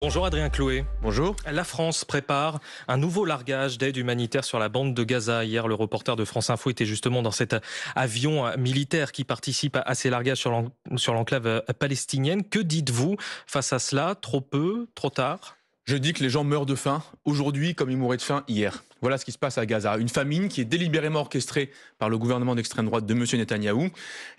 Bonjour Adrien Clouet. Bonjour. La France prépare un nouveau largage d'aide humanitaire sur la bande de Gaza. Hier, le reporter de France Info était justement dans cet avion militaire qui participe à ces largages sur l'enclave palestinienne. Que dites-vous face à cela? Trop peu? Trop tard? Je dis que les gens meurent de faim aujourd'hui comme ils mouraient de faim hier. Voilà ce qui se passe à Gaza. Une famine qui est délibérément orchestrée par le gouvernement d'extrême droite de M. Netanyahou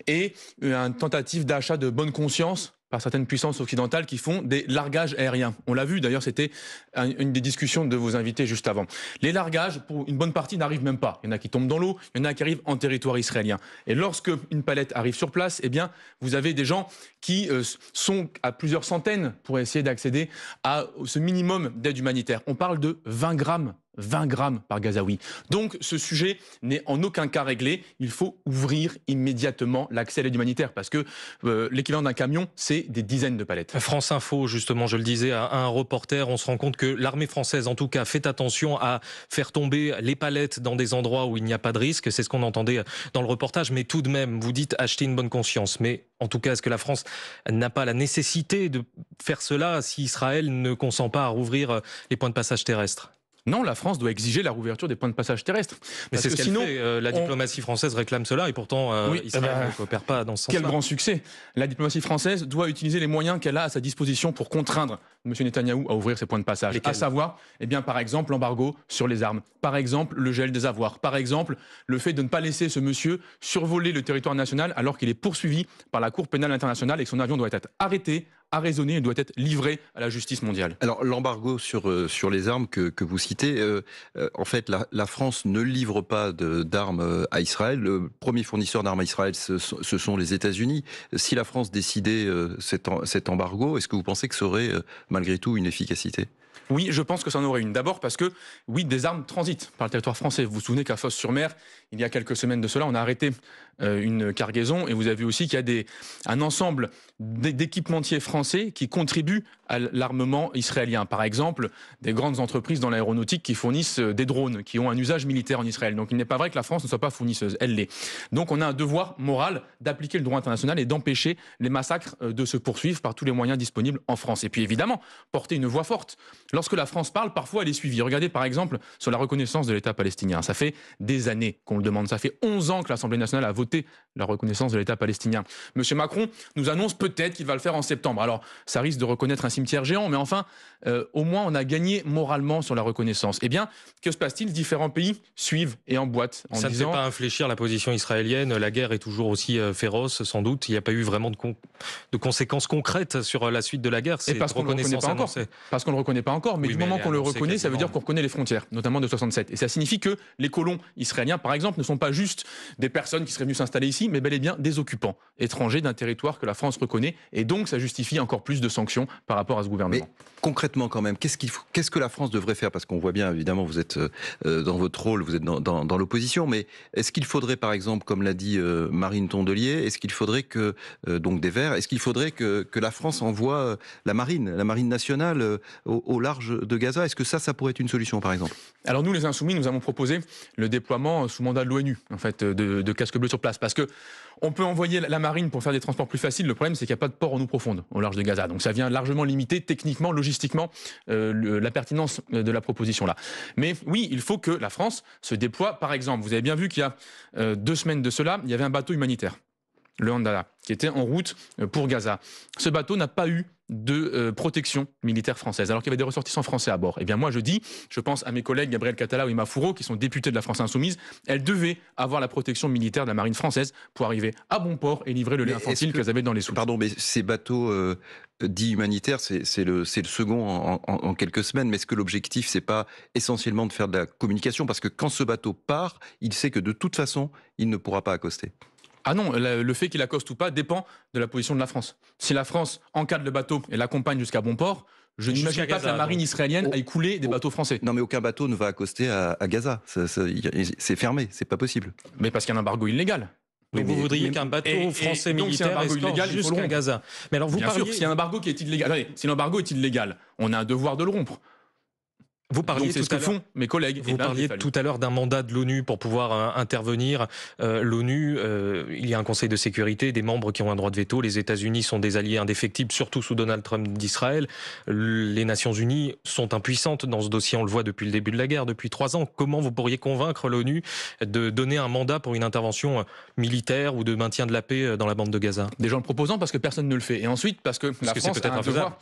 et une tentative d'achat de bonne conscience par certaines puissances occidentales qui font des largages aériens. On l'a vu, d'ailleurs, c'était une des discussions de vos invités juste avant. Les largages, pour une bonne partie, n'arrivent même pas. Il y en a qui tombent dans l'eau, il y en a qui arrivent en territoire israélien. Et lorsque une palette arrive sur place, eh bien, vous avez des gens qui sont à plusieurs centaines pour essayer d'accéder à ce minimum d'aide humanitaire. On parle de 20 grammes par Gazaoui. Donc ce sujet n'est en aucun cas réglé. Il faut ouvrir immédiatement l'accès à l'aide humanitaire parce que l'équivalent d'un camion, c'est des dizaines de palettes. France Info, justement, je le disais à un reporter, on se rend compte que l'armée française, en tout cas, fait attention à faire tomber les palettes dans des endroits où il n'y a pas de risque. C'est ce qu'on entendait dans le reportage. Mais tout de même, vous dites acheter une bonne conscience. Mais en tout cas, est-ce que la France n'a pas la nécessité de faire cela si Israël ne consent pas à rouvrir les points de passage terrestres? Non, la France doit exiger la rouverture des points de passage terrestres. Mais c'est ce qu'elle sinon, fait. La diplomatie française réclame cela et pourtant oui, Israël ne coopère pas dans ce sens-là. Quel grand succès! La diplomatie française doit utiliser les moyens qu'elle a à sa disposition pour contraindre M. Netanyahou à ouvrir ses points de passage. Lesquels? À savoir, par exemple, l'embargo sur les armes. Par exemple, le gel des avoirs. Par exemple, le fait de ne pas laisser ce monsieur survoler le territoire national alors qu'il est poursuivi par la Cour pénale internationale et que son avion doit être arrêté, arraisonné et doit être livré à la justice mondiale. Alors l'embargo sur les armes que vous citez, en fait la France ne livre pas d'armes à Israël. Le premier fournisseur d'armes à Israël, ce sont les États-Unis. Si la France décidait cet embargo, est-ce que vous pensez que ça aurait malgré tout une efficacité ? Oui, je pense que ça en aurait une. D'abord parce que, oui, des armes transitent par le territoire français. Vous vous souvenez qu'à Fos-sur-Mer, il y a quelques semaines de cela, on a arrêté une cargaison et vous avez vu aussi qu'il y a un ensemble d'équipementiers français qui contribuent à l'armement israélien. Par exemple, des grandes entreprises dans l'aéronautique qui fournissent des drones, qui ont un usage militaire en Israël. Donc il n'est pas vrai que la France ne soit pas fournisseuse, elle l'est. Donc on a un devoir moral d'appliquer le droit international et d'empêcher les massacres de se poursuivre par tous les moyens disponibles en France. Et puis évidemment, porter une voix forte. Lorsque la France parle, parfois elle est suivie. Regardez par exemple sur la reconnaissance de l'État palestinien. Ça fait des années qu'on le demande. Ça fait 11 ans que l'Assemblée nationale a voté la reconnaissance de l'État palestinien. Monsieur Macron nous annonce peut-être qu'il va le faire en septembre. Alors ça risque de reconnaître un cimetière géant, mais enfin, au moins on a gagné moralement sur la reconnaissance. Eh bien, que se passe-t-il? Différents pays suivent et emboîtent en Ça disant... ne fait pas infléchir la position israélienne. La guerre est toujours aussi féroce, sans doute. Il n'y a pas eu vraiment de conséquences concrètes sur la suite de la guerre. Et parce qu'on ne le reconnaît pas encore. Parce qu'on ne le reconnaît pas encore. Mais Oui, du mais moment elle est qu'on le annoncée reconnaît, ça veut quasiment. dire qu'on reconnaît les frontières, notamment de 67. Et ça signifie que les colons israéliens, par exemple, ne sont pas juste des personnes qui seraient venues s'installer ici, mais bel et bien des occupants étrangers d'un territoire que la France reconnaît. Et donc, ça justifie encore plus de sanctions par rapport à ce gouvernement. Mais concrètement quand même, qu'est-ce que la France devrait faire? Parce qu'on voit bien, évidemment, vous êtes dans votre rôle, vous êtes dans l'opposition, mais est-ce qu'il faudrait, par exemple, comme l'a dit Marine Tondelier, est-ce qu'il faudrait que, donc des Verts, est-ce qu'il faudrait que la France envoie la marine nationale au large de Gaza? Est-ce que ça pourrait être une solution, par exemple? Alors nous, les Insoumis, nous avons proposé le déploiement sous mandat de l'ONU, en fait, de casques bleus sur place. Parce que on peut envoyer la marine pour faire des transports plus faciles. Le problème, c'est qu'il n'y a pas de port en eau profonde au large de Gaza. Donc ça vient largement limiter techniquement, logistiquement, la pertinence de la proposition-là. Mais oui, il faut que la France se déploie. Par exemple, vous avez bien vu qu'il y a 2 semaines de cela, il y avait un bateau humanitaire, le Handala, qui était en route pour Gaza. Ce bateau n'a pas eu de protection militaire française, alors qu'il y avait des ressortissants français à bord. Eh bien moi je pense à mes collègues Gabriel Catala et Emma Fourreau, qui sont députés de la France Insoumise, elles devaient avoir la protection militaire de la marine française pour arriver à bon port et livrer le lait infantile qu'elles avaient dans les soutes. Pardon, mais ces bateaux dits humanitaires, c'est le second en quelques semaines, mais est-ce que l'objectif, c'est pas essentiellement de faire de la communication? Parce que quand ce bateau part, il sait que de toute façon, il ne pourra pas accoster. Ah non, le fait qu'il accoste ou pas dépend de la position de la France. Si la France encadre le bateau et l'accompagne jusqu'à bon port, je n'imagine pas que la marine israélienne aille couler des bateaux français. Non, mais aucun bateau ne va accoster à Gaza. C'est fermé, c'est pas possible. Mais parce qu'il y a un embargo illégal. Donc vous voudriez qu'un bateau français militaire escorte jusqu'à Gaza. Mais alors vous Bien sûr, si l'embargo est illégal, on a un devoir de le rompre. Vous parliez Donc c'est ce tout à que l'heure. font mes collègues. Vous parliez tout à l'heure d'un mandat de l'ONU pour pouvoir intervenir. L'ONU, il y a un Conseil de sécurité, des membres qui ont un droit de veto. Les États-Unis sont des alliés indéfectibles, surtout sous Donald Trump d'Israël. Les Nations Unies sont impuissantes dans ce dossier. On le voit depuis le début de la guerre, depuis 3 ans. Comment vous pourriez convaincre l'ONU de donner un mandat pour une intervention militaire ou de maintien de la paix dans la bande de Gaza? Déjà en le proposant parce que personne ne le fait. Et ensuite parce que la France c'est peut-être a un infaisable. devoir.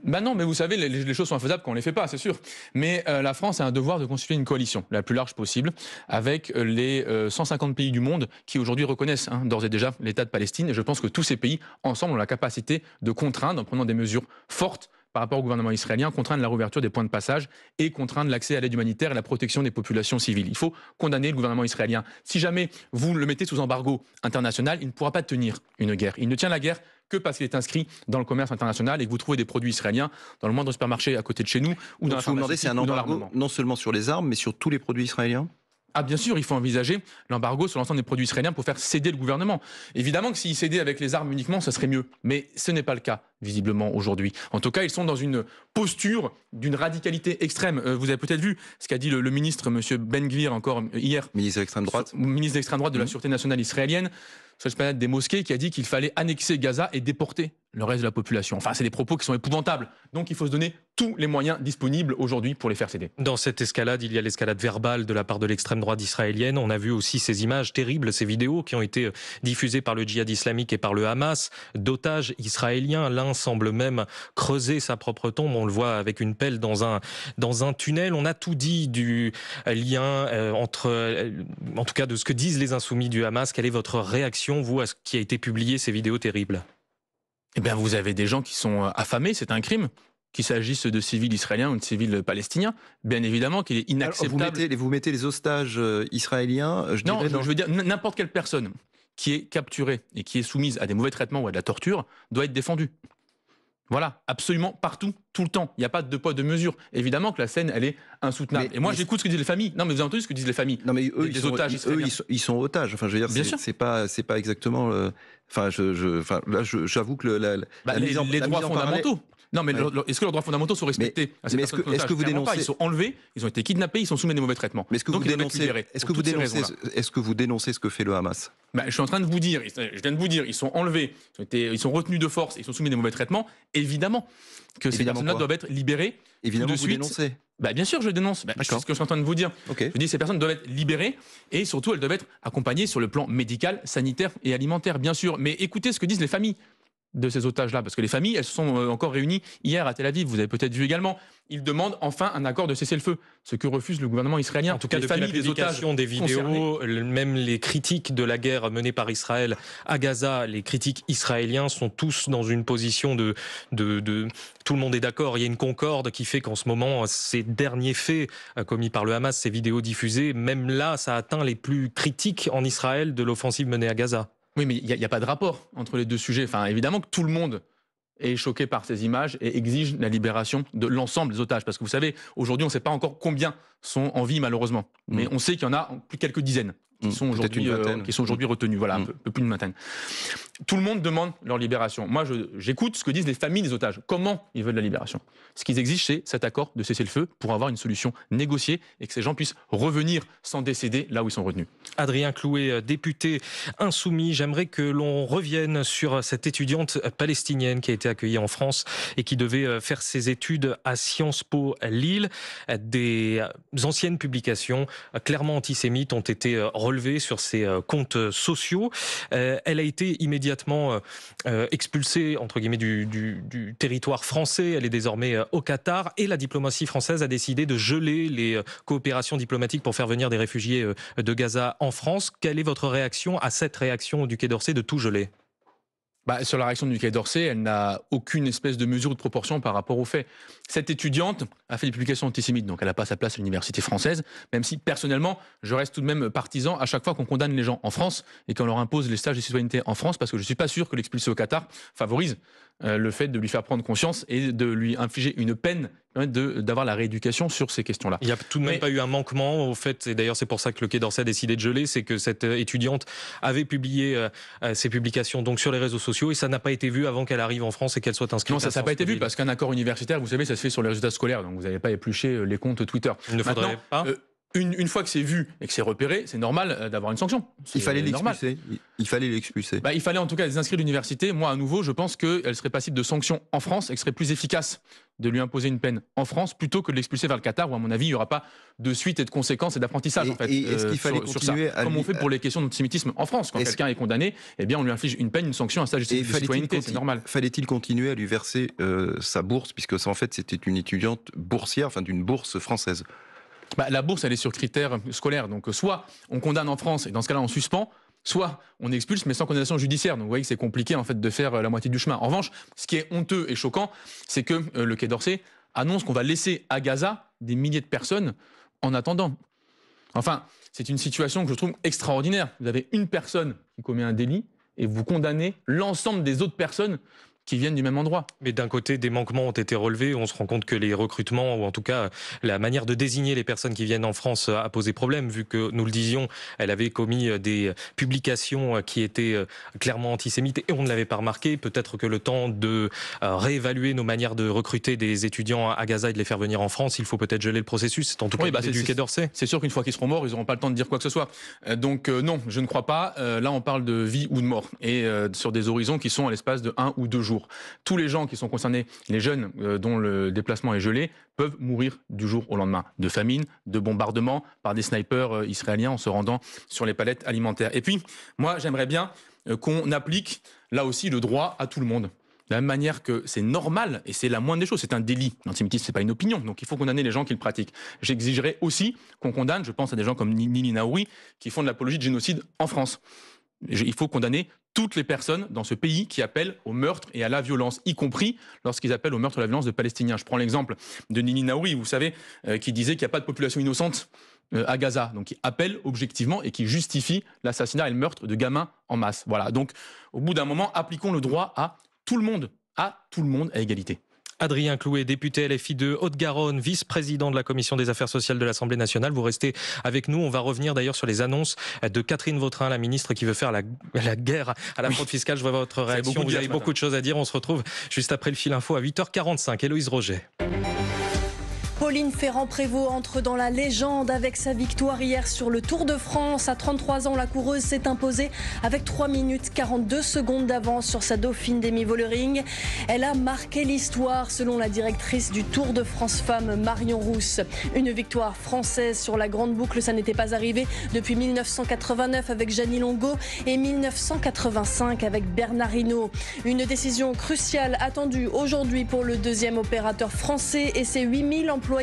Ben non, mais vous savez, les choses sont infaisables quand on les fait pas, c'est sûr. Mais la France a un devoir de constituer une coalition la plus large possible avec les 150 pays du monde qui aujourd'hui reconnaissent d'ores et déjà l'État de Palestine. Et je pense que tous ces pays, ensemble, ont la capacité de contraindre, en prenant des mesures fortes par rapport au gouvernement israélien, contraindre la réouverture des points de passage et contraindre l'accès à l'aide humanitaire et la protection des populations civiles. Il faut condamner le gouvernement israélien. Si jamais vous le mettez sous embargo international, il ne pourra pas tenir une guerre. Il ne tient la guerre que parce qu'il est inscrit dans le commerce international et que vous trouvez des produits israéliens dans le moindre supermarché à côté de chez nous ou dans la pharmacie c'est un ou dans embargo l'armement. non seulement sur les armes, mais sur tous les produits israéliens? Ah bien sûr, il faut envisager l'embargo sur l'ensemble des produits israéliens pour faire céder le gouvernement. Évidemment que s'ils cédaient avec les armes uniquement, ça serait mieux. Mais ce n'est pas le cas, visiblement, aujourd'hui. En tout cas, ils sont dans une posture d'une radicalité extrême. Vous avez peut-être vu ce qu'a dit le ministre, M. Ben Gvir, encore hier. Ministre d'extrême droite. Ministre d'extrême droite de la Sûreté nationale israélienne, sur l'esplanade des mosquées, qui a dit qu'il fallait annexer Gaza et déporter le reste de la population. Enfin, c'est des propos qui sont épouvantables. Donc il faut se donner tous les moyens disponibles aujourd'hui pour les faire céder. Dans cette escalade, il y a l'escalade verbale de la part de l'extrême droite israélienne. On a vu aussi ces images terribles, ces vidéos qui ont été diffusées par le djihad islamique et par le Hamas, d'otages israéliens. L'un semble même creuser sa propre tombe. On le voit avec une pelle dans un tunnel. On a tout dit du lien entre, en tout cas de ce que disent les insoumis du Hamas. Quelle est votre réaction, vous, à ce qui a été publié, ces vidéos terribles? Eh bien, vous avez des gens qui sont affamés, c'est un crime. Qu'il s'agisse de civils israéliens ou de civils palestiniens, bien évidemment qu'il est inacceptable. Alors, vous mettez les ostages israéliens, je veux dire, n'importe quelle personne qui est capturée et qui est soumise à des mauvais traitements ou à de la torture doit être défendue. Voilà, absolument partout, tout le temps. Il n'y a pas de poids de mesure. Évidemment que la scène, elle est insoutenable. Et moi, j'écoute ce que disent les familles. Non, mais vous avez entendu ce que disent les familles. Non, mais eux, otages israéliens. ils sont otages. Enfin, je veux dire, c'est pas exactement. Enfin, là, j'avoue que les droits fondamentaux. Non, mais est-ce que leurs droits fondamentaux sont respectés? Est-ce que vous dénoncez? Ils sont enlevés, ils ont été kidnappés, ils sont soumis à des mauvais traitements. Mais est-ce que vous dénoncez ce que fait le Hamas? Je suis en train de vous dire, je viens de vous dire, ils sont enlevés, ils sont retenus de force, ils sont soumis à des mauvais traitements. Évidemment que ces personnes-là doivent être libérées. Évidemment, tout de suite. Vous dénoncez. Bien sûr, je dénonce. C'est ce que je suis en train de vous dire. Okay. Je dis ces personnes doivent être libérées et surtout elles doivent être accompagnées sur le plan médical, sanitaire et alimentaire, bien sûr. Mais écoutez ce que disent les familles de ces otages-là, parce que les familles, elles se sont encore réunies hier à Tel Aviv, vous avez peut-être vu également. Ils demandent enfin un accord de cessez-le-feu, ce que refuse le gouvernement israélien. En tout cas, depuis la publication des vidéos, même les critiques de la guerre menée par Israël à Gaza, les critiques israéliens sont tous dans une position de tout le monde est d'accord. Il y a une concorde qui fait qu'en ce moment, ces derniers faits commis par le Hamas, ces vidéos diffusées, même là, ça atteint les plus critiques en Israël de l'offensive menée à Gaza. Oui, mais il n'y a pas de rapport entre les deux sujets. Enfin, évidemment que tout le monde est choqué par ces images et exige la libération de l'ensemble des otages. Parce que vous savez, aujourd'hui, on ne sait pas encore combien sont en vie, malheureusement. Mais on sait qu'il y en a plus de quelques dizaines qui sont aujourd'hui retenus. Voilà, un peu plus d'une vingtaine. Tout le monde demande leur libération. Moi, j'écoute ce que disent les familles des otages. Comment ils veulent la libération? Ce qu'ils exigent, c'est cet accord de cessez-le-feu pour avoir une solution négociée et que ces gens puissent revenir sans décéder là où ils sont retenus. Adrien Clouet, député insoumis, j'aimerais que l'on revienne sur cette étudiante palestinienne qui a été accueillie en France et qui devait faire ses études à Sciences Po Lille. Des anciennes publications clairement antisémites ont été relevées sur ses comptes sociaux. Elle a été immédiatement expulsée entre guillemets du territoire français. Elle est désormais au Qatar et la diplomatie française a décidé de geler les coopérations diplomatiques pour faire venir des réfugiés de Gaza en France. Quelle est votre réaction à cette réaction du Quai d'Orsay de tout geler? Sur la réaction du Quai d'Orsay, elle n'a aucune espèce de mesure ou de proportion par rapport aux faits. Cette étudiante a fait des publications antisémites, donc elle n'a pas sa place à l'université française, même si personnellement, je reste tout de même partisan à chaque fois qu'on condamne les gens en France et qu'on leur impose les stages de citoyenneté en France, parce que je ne suis pas sûr que l'expulser au Qatar favorise le fait de lui faire prendre conscience et de lui infliger une peine d'avoir la rééducation sur ces questions-là. Il n'y a tout de même pas eu un manquement au fait, et d'ailleurs c'est pour ça que le Quai d'Orsay a décidé de geler, c'est que cette étudiante avait publié ses publications donc sur les réseaux sociaux et ça n'a pas été vu avant qu'elle arrive en France et qu'elle soit inscrite. Non, ça n'a pas été vu parce qu'un accord universitaire, vous savez, ça se fait sur les résultats scolaires, donc vous n'allez pas éplucher les comptes Twitter. Il ne faudrait pas. Une fois que c'est vu et que c'est repéré, c'est normal d'avoir une sanction. Il fallait l'expulser. Il fallait l'expulser. Il fallait en tout cas les inscrire à l'université. Moi, à nouveau, je pense qu'elle serait passible de sanctions en France et que ce serait plus efficace de lui imposer une peine en France plutôt que de l'expulser vers le Qatar où, à mon avis, il n'y aura pas de suite et de conséquences et d'apprentissage. En fait, et est-ce qu'il fallait continuer à comme on fait pour les questions d'antisémitisme en France. Quand quelqu'un est condamné, eh bien, on lui inflige une peine, une sanction, un stage de citoyenneté. C'est normal. Fallait-il continuer à lui verser sa bourse, puisque ça, en fait, c'était une étudiante boursière, enfin d'une bourse française? La bourse, elle est sur critères scolaires. Donc, soit on condamne en France, et dans ce cas-là, on suspend, soit on expulse, mais sans condamnation judiciaire. Donc, vous voyez que c'est compliqué, en fait, de faire la moitié du chemin. En revanche, ce qui est honteux et choquant, c'est que le Quai d'Orsay annonce qu'on va laisser à Gaza des milliers de personnes en attendant. Enfin, c'est une situation que je trouve extraordinaire. Vous avez une personne qui commet un délit et vous condamnez l'ensemble des autres personnes qui viennent du même endroit. Mais d'un côté, des manquements ont été relevés. On se rend compte que les recrutements, ou en tout cas la manière de désigner les personnes qui viennent en France a posé problème, vu que, nous le disions, elle avait commis des publications qui étaient clairement antisémites et on ne l'avait pas remarqué. Peut-être que le temps de réévaluer nos manières de recruter des étudiants à Gaza et de les faire venir en France, il faut peut-être geler le processus. C'est en tout cas l'idée du Quai d'Orsay. C'est sûr qu'une fois qu'ils seront morts, ils n'auront pas le temps de dire quoi que ce soit. Donc non, je ne crois pas. Là, on parle de vie ou de mort. Et sur des horizons qui sont à l'espace de 1 ou 2 jours. Tous les gens qui sont concernés, les jeunes dont le déplacement est gelé, peuvent mourir du jour au lendemain, de famine, de bombardement par des snipers israéliens en se rendant sur les palettes alimentaires. Et puis, moi, j'aimerais bien qu'on applique là aussi le droit à tout le monde. De la même manière que c'est normal, et c'est la moindre des choses, c'est un délit. L'antisémitisme, c'est pas une opinion, donc il faut condamner les gens qui le pratiquent. J'exigerais aussi qu'on condamne, je pense à des gens comme Nili Naouri, qui font de l'apologie de génocide en France. Il faut condamner toutes les personnes dans ce pays qui appellent au meurtre et à la violence, y compris lorsqu'ils appellent au meurtre et à la violence de Palestiniens. Je prends l'exemple de Nili Naouri, vous savez, qui disait qu'il n'y a pas de population innocente à Gaza, donc qui appelle objectivement et qui justifie l'assassinat et le meurtre de gamins en masse. Voilà, donc au bout d'un moment, appliquons le droit à tout le monde à égalité. Adrien Clouet, député LFI de Haute-Garonne, vice-président de la Commission des Affaires sociales de l'Assemblée nationale. Vous restez avec nous. On va revenir d'ailleurs sur les annonces de Catherine Vautrin, la ministre qui veut faire la guerre à la fraude fiscale. Je vois votre réaction. Vous avez beaucoup de choses à dire. On se retrouve juste après le fil info à 8h45. Héloïse Roger. Pauline Ferrand-Prévot entre dans la légende avec sa victoire hier sur le Tour de France. À 33 ans, la coureuse s'est imposée avec 3 minutes 42 secondes d'avance sur sa dauphine Demi Vollering. Elle a marqué l'histoire selon la directrice du Tour de France Femmes, Marion Rousse. Une victoire française sur la grande boucle, ça n'était pas arrivé depuis 1989 avec Jeannie Longo et 1985 avec Bernard Hinault. Une décision cruciale attendue aujourd'hui pour le deuxième opérateur français et ses 8000 employés.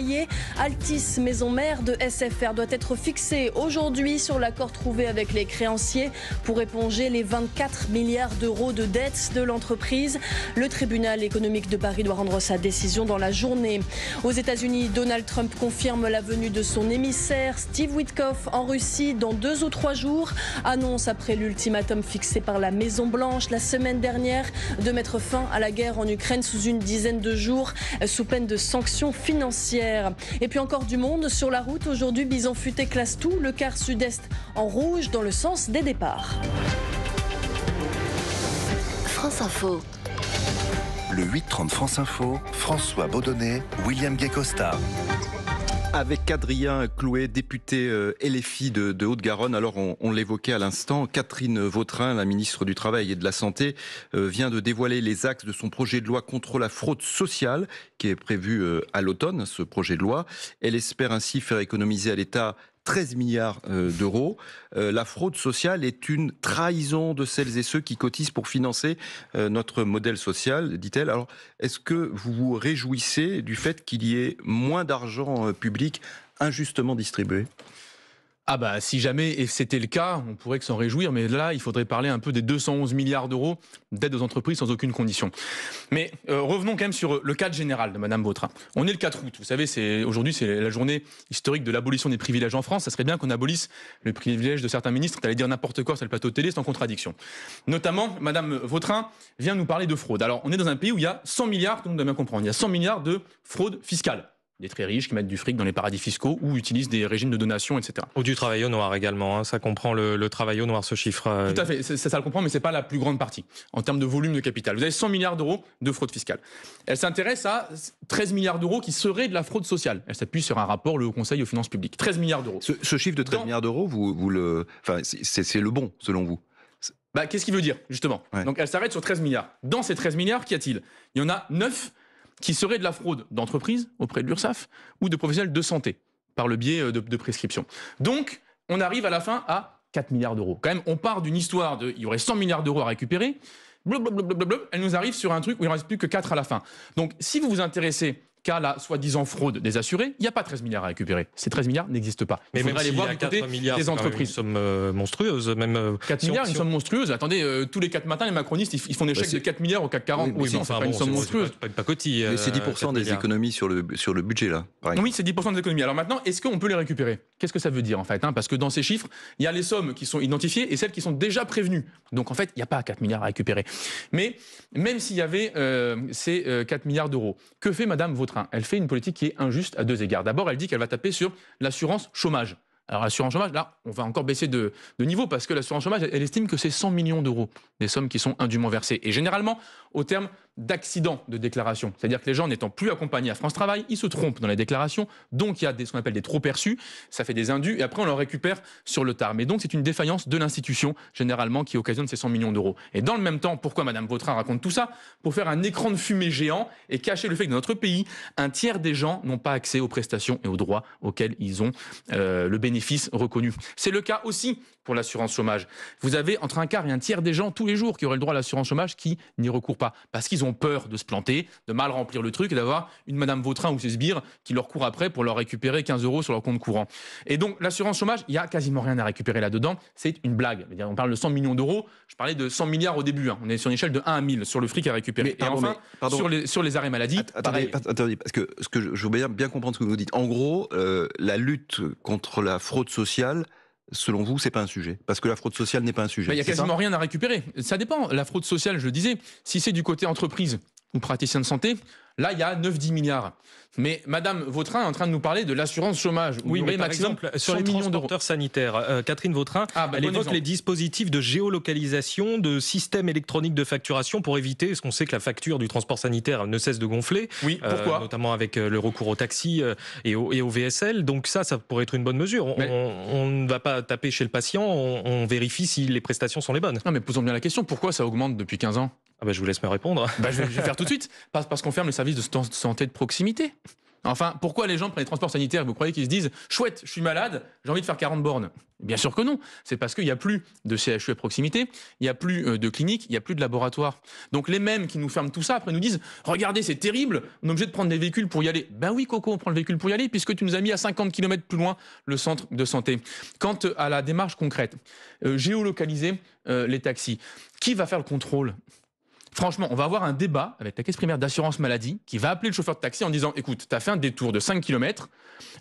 Altis, maison mère de SFR, doit être fixée aujourd'hui sur l'accord trouvé avec les créanciers pour éponger les 24 milliards d'euros de dettes de l'entreprise. Le tribunal économique de Paris doit rendre sa décision dans la journée. Aux États-Unis, Donald Trump confirme la venue de son émissaire Steve Witkoff en Russie dans 2 ou 3 jours. Annonce après l'ultimatum fixé par la Maison-Blanche la semaine dernière de mettre fin à la guerre en Ukraine sous une dizaine de jours sous peine de sanctions financières. Et puis encore du monde sur la route. Aujourd'hui, Bison Futé classe tout le quart sud-est en rouge dans le sens des départs. France Info. Le 8-30 France Info, François Baudonnet, William Guécosta. Avec Adrien Clouet, député LFI de Haute-Garonne. Alors, on l'évoquait à l'instant, Catherine Vautrin, la ministre du Travail et de la Santé, vient de dévoiler les axes de son projet de loi contre la fraude sociale, qui est prévu à l'automne, ce projet de loi. Elle espère ainsi faire économiser à l'État 13 milliards d'euros. La fraude sociale est une trahison de celles et ceux qui cotisent pour financer notre modèle social, dit-elle. Alors, est-ce que vous vous réjouissez du fait qu'il y ait moins d'argent public injustement distribué ? Ah bah si jamais c'était le cas, on pourrait que s'en réjouir, mais là, il faudrait parler un peu des 211 milliards d'euros d'aide aux entreprises sans aucune condition. Mais revenons quand même sur le cadre général de Madame Vautrin. On est le 4 août, vous savez, aujourd'hui c'est la journée historique de l'abolition des privilèges en France. Ça serait bien qu'on abolisse le privilège de certains ministres. T'allais dire n'importe quoi sur le plateau de télé, c'est en contradiction. Notamment, Madame Vautrin vient nous parler de fraude. Alors, on est dans un pays où il y a 100 milliards, tout le monde doit bien comprendre, il y a 100 milliards de fraude fiscale. Des très riches qui mettent du fric dans les paradis fiscaux ou utilisent des régimes de donation, etc. Ou du travail au noir également, hein. Ça comprend le travail au noir, ce chiffre. Tout à fait, ça le comprend, mais ce n'est pas la plus grande partie en termes de volume de capital. Vous avez 100 milliards d'euros de fraude fiscale. Elle s'intéresse à 13 milliards d'euros qui seraient de la fraude sociale. Elle s'appuie sur un rapport, le Haut Conseil aux finances publiques. 13 milliards d'euros. Ce chiffre de 13 milliards d'euros, c'est le bon, selon vous? Qu'est-ce qu'il veut dire, justement? Donc elle s'arrête sur 13 milliards. Dans ces 13 milliards, qu'y a-t-il? Il y en a 9 qui seraient de la fraude d'entreprise auprès de l'URSSAF ou de professionnels de santé par le biais de prescription. Donc, on arrive à la fin à 4 milliards d'euros. Quand même, on part d'une histoire il y aurait 100 milliards d'euros à récupérer. Blablabla, elle nous arrive sur un truc où il ne reste plus que 4 à la fin. Donc, si vous vous intéressez qu'à la soi-disant fraude des assurés, il n'y a pas 13 milliards à récupérer. Ces 13 milliards n'existent pas. Mais même s'il y a 4 milliards, des entreprises. Une somme monstrueuse. Même 4 milliards, une somme monstrueuse. Attendez, tous les 4 matins, les macronistes, ils font des chèques de 4 milliards au CAC 40. Oui, c'est pas une somme monstrueuse. C'est 10% des économies sur le budget, là, par exemple. Oui, c'est 10% des économies. Alors maintenant, est-ce qu'on peut les récupérer? Qu'est-ce que ça veut dire, en fait, Parce que dans ces chiffres, il y a les sommes qui sont identifiées et celles qui sont déjà prévenues. Donc, en fait, il n'y a pas 4 milliards à récupérer. Mais même s'il y avait ces 4 milliards d'euros, que fait Madame Vautrin? Elle fait une politique qui est injuste à 2 égards. D'abord, elle dit qu'elle va taper sur l'assurance chômage. Alors l'assurance chômage, là, on va encore baisser de niveau parce que l'assurance chômage, elle estime que c'est 100 millions d'euros, des sommes qui sont indûment versées. Et généralement, au terme d'accident de déclaration. C'est-à-dire que les gens n'étant plus accompagnés à France Travail, ils se trompent dans les déclarations, donc il y a ce qu'on appelle des trop-perçus, ça fait des indus, et après on leur récupère sur le tard. Mais donc c'est une défaillance de l'institution, généralement, qui occasionne ces 100 millions d'euros. Et dans le même temps, pourquoi Madame Vautrin raconte tout ça? Pour faire un écran de fumée géant et cacher le fait que dans notre pays, un tiers des gens n'ont pas accès aux prestations et aux droits auxquels ils ont le bénéfice reconnu. C'est le cas aussi pour l'assurance chômage. Vous avez entre un quart et un tiers des gens tous les jours qui auraient le droit à l'assurance chômage qui n'y recourent pas. Parce qu'ils ont peur de se planter, de mal remplir le truc et d'avoir une Madame Vautrin ou ses sbires qui leur courent après pour leur récupérer 15 € sur leur compte courant. Et donc l'assurance chômage, il n'y a quasiment rien à récupérer là-dedans. C'est une blague. On parle de 100 millions d'euros. Je parlais de 100 milliards au début. On est sur une échelle de 1 à 1000 sur le fric à récupérer. Sur les arrêts maladie, attendez, parce que je veux bien comprendre ce que vous dites. En gros, la lutte contre la fraude sociale, selon vous, c'est pas un sujet? Parce que la fraude sociale n'est pas un sujet. Il n'y a quasiment rien à récupérer. Ça dépend. La fraude sociale, je le disais, si c'est du côté entreprise ou praticien de santé, là, il y a 9-10 milliards. Mais Madame Vautrin est en train de nous parler de l'assurance chômage. Oui, mais par exemple, sur les transporteurs sanitaires, Catherine Vautrin, elle évoque les dispositifs de géolocalisation, de systèmes électroniques de facturation pour éviter, parce qu'on sait que la facture du transport sanitaire ne cesse de gonfler. Oui, pourquoi notamment avec le recours au taxi et au VSL. Donc ça pourrait être une bonne mesure. On ne va pas taper chez le patient, on vérifie si les prestations sont les bonnes. Non, mais posons bien la question, pourquoi ça augmente depuis 15 ans? Je vous laisse me répondre. Je vais faire tout de suite. Parce qu'on ferme les services de santé de proximité. Enfin, pourquoi les gens prennent les transports sanitaires? Vous croyez qu'ils se disent « Chouette, je suis malade, j'ai envie de faire 40 bornes ». Bien sûr que non. C'est parce qu'il n'y a plus de CHU à proximité, il n'y a plus de cliniques, il n'y a plus de laboratoire. Donc les mêmes qui nous ferment tout ça, après nous disent « Regardez, c'est terrible, on est obligé de prendre des véhicules pour y aller ». Ben oui, Coco, on prend le véhicule pour y aller puisque tu nous as mis à 50 km plus loin le centre de santé. Quant à la démarche concrète, géolocaliser les taxis, qui va faire le contrôle? Franchement, on va avoir un débat avec la caisse primaire d'assurance maladie qui va appeler le chauffeur de taxi en disant « Écoute, tu as fait un détour de 5 km.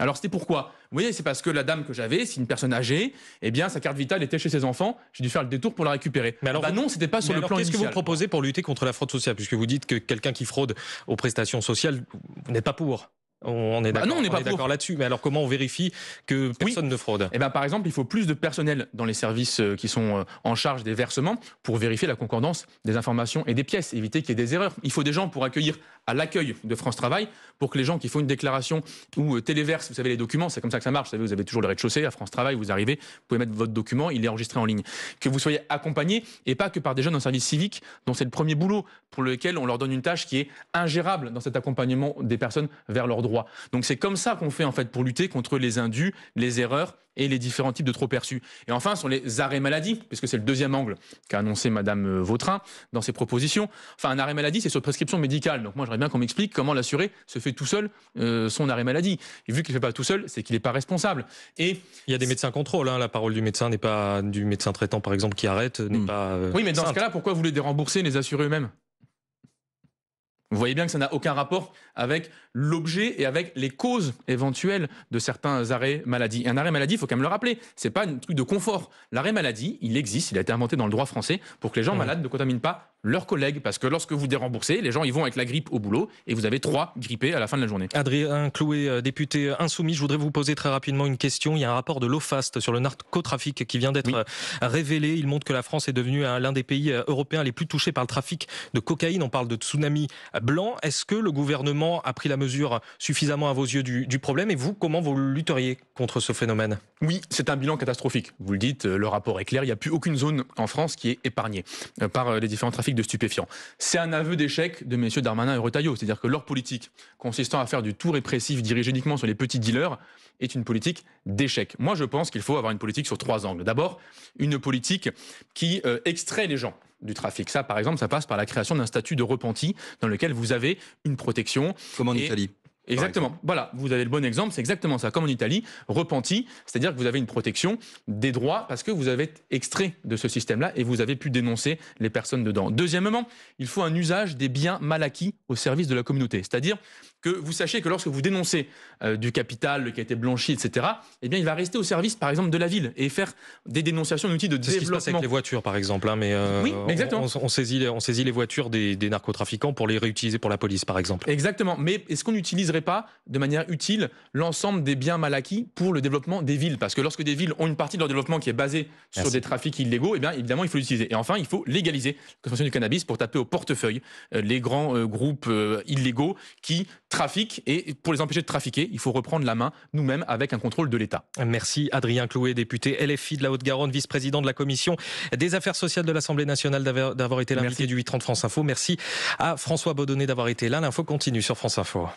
Alors, c'était pourquoi? Vous voyez, c'est parce que la dame que j'avais, c'est une personne âgée, eh bien, sa carte vitale était chez ses enfants. J'ai dû faire le détour pour la récupérer. » Mais alors, non, c'était pas sur le plan initial. Qu'est-ce que vous proposez pour lutter contre la fraude sociale? Puisque vous dites que quelqu'un qui fraude aux prestations sociales, vous n'êtes pas pour. On est d'accord, non, on n'est pas d'accord là-dessus. Mais alors, comment on vérifie que personne ne fraude? Par exemple, il faut plus de personnel dans les services qui sont en charge des versements pour vérifier la concordance des informations et des pièces, éviter qu'il y ait des erreurs. Il faut des gens pour accueillir à l'accueil de France Travail, pour que les gens qui font une déclaration ou téléversent, vous savez, les documents, c'est comme ça que ça marche. Vous savez, vous avez toujours le rez-de-chaussée à France Travail, vous arrivez, vous pouvez mettre votre document, il est enregistré en ligne. Que vous soyez accompagné et pas que par des jeunes en service civique dont c'est le premier boulot, pour lequel on leur donne une tâche qui est ingérable dans cet accompagnement des personnes vers leurs droits. droit. Donc c'est comme ça qu'on fait en fait pour lutter contre les indus, les erreurs et les différents types de trop perçus. Et enfin, sur les arrêts maladie, puisque c'est le deuxième angle qu'a annoncé Madame Vautrin dans ses propositions. Enfin, un arrêt maladie, c'est sur prescription médicale. Donc moi, j'aimerais bien qu'on m'explique comment l'assuré se fait tout seul son arrêt maladie. Et vu qu'il ne fait pas tout seul, c'est qu'il n'est pas responsable. Et il y a des médecins contrôles. La parole du médecin n'est pas du médecin traitant, par exemple, qui arrête, n'est pas. Oui, mais dans simple. ce cas-là, pourquoi vous voulez dérembourser les assurés eux-mêmes ? Vous voyez bien que ça n'a aucun rapport avec l'objet et avec les causes éventuelles de certains arrêts maladie. Et un arrêt maladie, il faut quand même le rappeler, c'est pas un truc de confort. L'arrêt maladie, il existe, il a été inventé dans le droit français pour que les gens malades ne contaminent pas leurs collègues. Parce que lorsque vous déremboursez, les gens ils vont avec la grippe au boulot et vous avez 3 grippés à la fin de la journée. Adrien Clouet, député insoumis, je voudrais vous poser très rapidement une question. Il y a un rapport de l'OFAST sur le narcotrafic qui vient d'être révélé. Il montre que la France est devenue l'un des pays européens les plus touchés par le trafic de cocaïne. On parle de tsunami blanc. Est-ce que le gouvernement a pris la mesure suffisamment à vos yeux du problème et vous, comment vous lutteriez contre ce phénomène ? Oui, c'est un bilan catastrophique. Vous le dites, le rapport est clair, il n'y a plus aucune zone en France qui est épargnée par les différents trafics de stupéfiants. C'est un aveu d'échec de messieurs Darmanin et Retailleau, c'est-à-dire que leur politique consistant à faire du tout répressif dirigé uniquement sur les petits dealers est une politique d'échec. Moi, je pense qu'il faut avoir une politique sur 3 angles. D'abord, une politique qui extrait les gens du trafic. Ça, par exemple, ça passe par la création d'un statut de repenti dans lequel vous avez une protection. Comme en Italie. Exactement. Voilà, vous avez le bon exemple, c'est exactement ça. Comme en Italie, repenti, c'est-à-dire que vous avez une protection des droits parce que vous avez été extrait de ce système-là et vous avez pu dénoncer les personnes dedans. Deuxièmement, il faut un usage des biens mal acquis au service de la communauté. C'est-à-dire que vous sachiez que lorsque vous dénoncez du capital qui a été blanchi, etc., eh bien, il va rester au service, par exemple, de la ville et faire des dénonciations d'outils de développement. C'est ce qui se passe avec les voitures, par exemple. Mais oui, exactement. On saisit les voitures des narcotrafiquants pour les réutiliser pour la police, par exemple. Exactement. Mais est-ce qu'on n'utiliserait pas de manière utile l'ensemble des biens mal acquis pour le développement des villes ? Parce que lorsque des villes ont une partie de leur développement qui est basée sur des trafics illégaux, eh bien, évidemment, il faut l'utiliser. Et enfin, il faut légaliser la consommation du cannabis pour taper au portefeuille les grands groupes illégaux qui trafiquent. Et pour les empêcher de trafiquer, il faut reprendre la main nous-mêmes avec un contrôle de l'État. Merci Adrien Clouet, député LFI de la Haute-Garonne, vice-président de la Commission des Affaires sociales de l'Assemblée nationale, d'avoir été l'invité du 8h30 France Info. Merci à François Baudonnet d'avoir été là. L'info continue sur France Info.